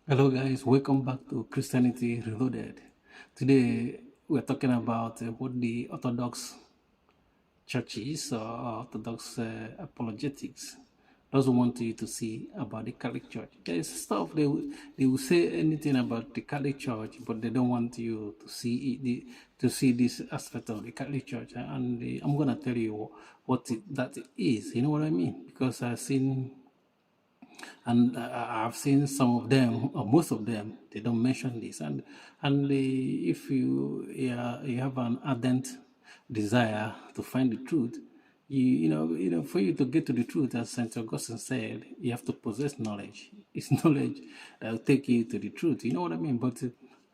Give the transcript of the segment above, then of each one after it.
Hello, guys. Welcome back to Christianity Reloaded. Today, we're talking about what the Orthodox churches or Orthodox apologetics doesn't want you to see about the Catholic Church. There's stuff they will say anything about the Catholic Church, but they don't want you to see to see this aspect of the Catholic Church. And I'm gonna tell you what that is. You know what I mean? Because I've seen. And I've seen some of them, or most of them, they don't mention this. And if you have an ardent desire to find the truth, for you to get to the truth, as Saint Augustine said, you have to possess knowledge. It's knowledge that will take you to the truth. You know what I mean? But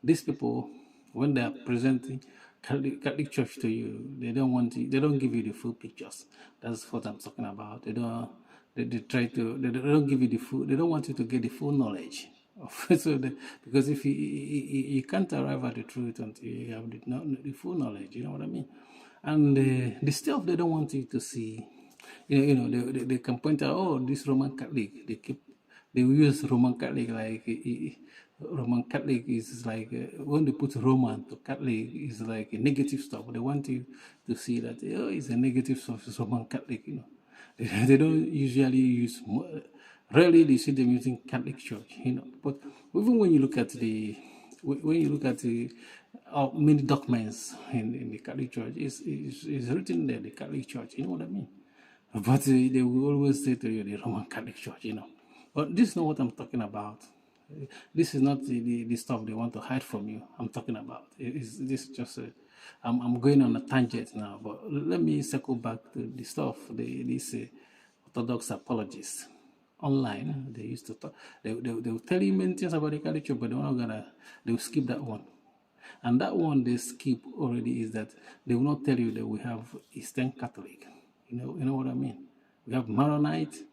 these people, when they are presenting Catholic Church to you, they don't want to, they don't give you the full pictures. That's what I'm talking about. They try to, they don't give you the full, they don't want you to get the full knowledge. Because if you can't arrive at the truth until you have the full knowledge, you know what I mean? And the stuff they don't want you to see, they can point out, oh, this Roman Catholic, they use Roman Catholic like Roman Catholic is like when they put Roman to Catholic is like a negative stuff. They want you to see that it's a negative stuff. It's Roman Catholic, They don't usually use. Rarely they see them using Catholic Church, But even when you look at the many documents in the Catholic Church, it's written there the Catholic Church. You know what I mean? But they will always say to you the Roman Catholic Church, But this is not what I'm talking about. This is not the stuff they want to hide from you. I'm talking about. This is just I'm going on a tangent now, but let me circle back to the stuff. These Orthodox apologists online, they used to talk. They will tell you many things about the Catholic Church, but they will skip that one. And that one they skip already is that they will not tell you that we have Eastern Catholic. You know what I mean? We have Maronite,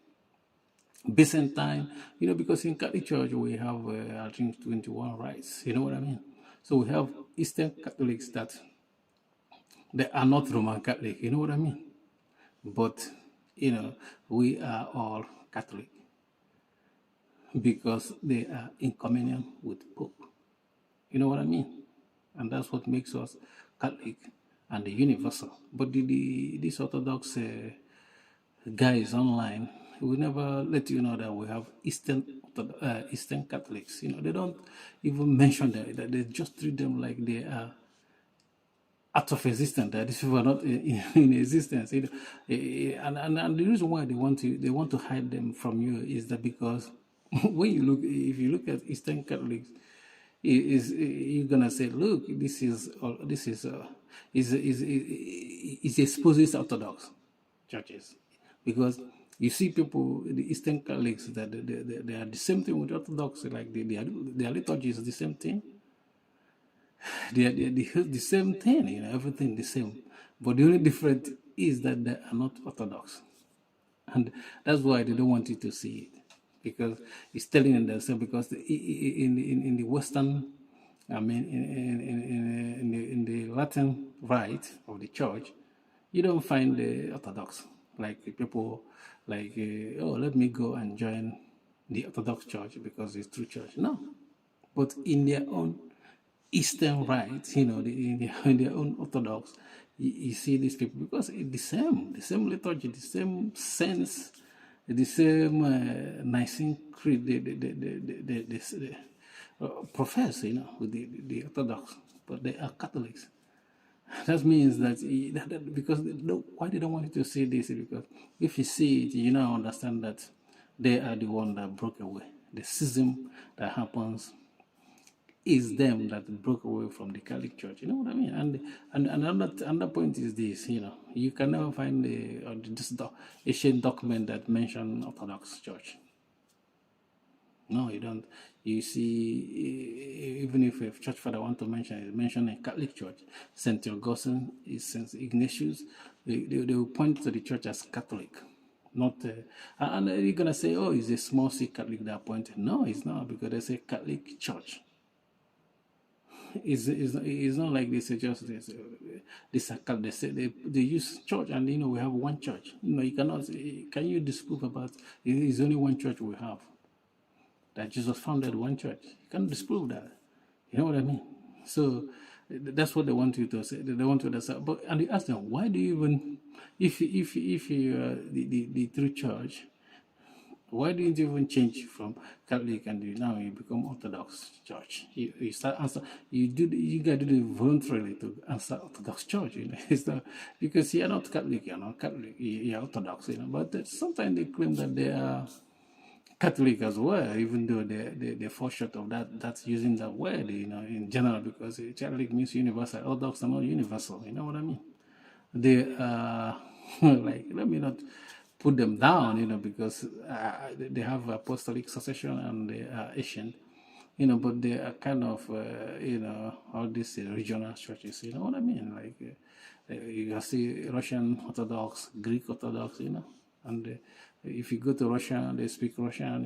Byzantine, because in Catholic Church we have, I think, 21 rites. You know what I mean? So we have Eastern Catholics that they are not Roman Catholic. You know what I mean? But, we are all Catholic because they are in communion with Pope. You know what I mean? And that's what makes us Catholic and the universal. But these Orthodox guys online will never let you know that we have Eastern Catholics. They don't even mention that. They just treat them like they are out of existence. That these people are not in existence. And the reason why they want to hide them from you is that because if you look at Eastern Catholics, you're gonna say, look, this is exposes Orthodox churches, because you see people, the Eastern Catholics, that they are the same thing with Orthodox, like their liturgy is the same thing. They hold the same thing, everything the same. But the only difference is that they are not Orthodox, and that's why they don't want you to see it, because it's telling them themselves. Because in the Western, I mean, in the Latin rite of the church, you don't find the Orthodox, like people like, let me go and join the Orthodox Church because it's true church. No, but in their own Eastern rites, in their own Orthodox, you see these people, because it's the same liturgy, the same sense, the same Nicene Creed they profess, with the Orthodox, but they are Catholics. That means that because why they don't want you to see this is because if you see it, you now understand that they are the one that broke away. The schism that happens is them that broke away from the Catholic Church. You know what I mean? And another point is this, you can never find this ancient document that mention Orthodox Church. No, you don't. You see, even if a church father want to mention a Catholic Church, Saint Augustine is Saint Ignatius, they will point to the church as Catholic, not. And you're gonna say, oh, it's a small C Catholic that appointed. No, it's not, because they say Catholic Church. It's not like they say just this. They say they use church, and we have one church. You cannot. Can you disprove about? It's only one church we have. That Jesus founded one church. You can't disprove that. You know what I mean? So that's what they want you to say. They want you to say. But and you ask them, why do you even, if you are the true church, why didn't you even change from Catholic and now you become Orthodox Church? You start answer. You guys do it voluntarily to answer Orthodox Church. It's not because you're not Catholic. You're not Catholic. You're Orthodox. But sometimes they claim that they are Catholic as well, even though they fall short of that. That's using that word, in general, because Catholic means universal. Orthodox are not universal. You know what I mean? They like, let me not put them down, because they have apostolic succession and they are Asian, but they are kind of, all these regional churches. You know what I mean? Like you see Russian Orthodox, Greek Orthodox, and if you go to Russia, they speak Russian,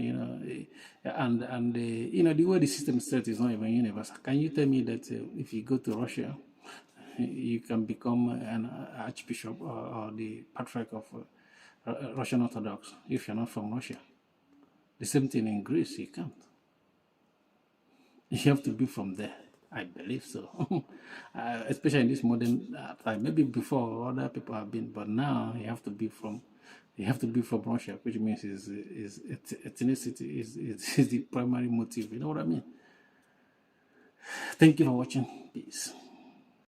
and the way the system is set is not even universal. Can you tell me that if you go to Russia, you can become an archbishop or the patriarch of Russian Orthodox if you're not from Russia? The same thing in Greece, you can't. You have to be from there. I believe so. Especially in this modern time. Maybe before other people have been, but now you have to be from Russia, which means is ethnicity is the primary motive. You know what I mean? Thank you for watching. Peace.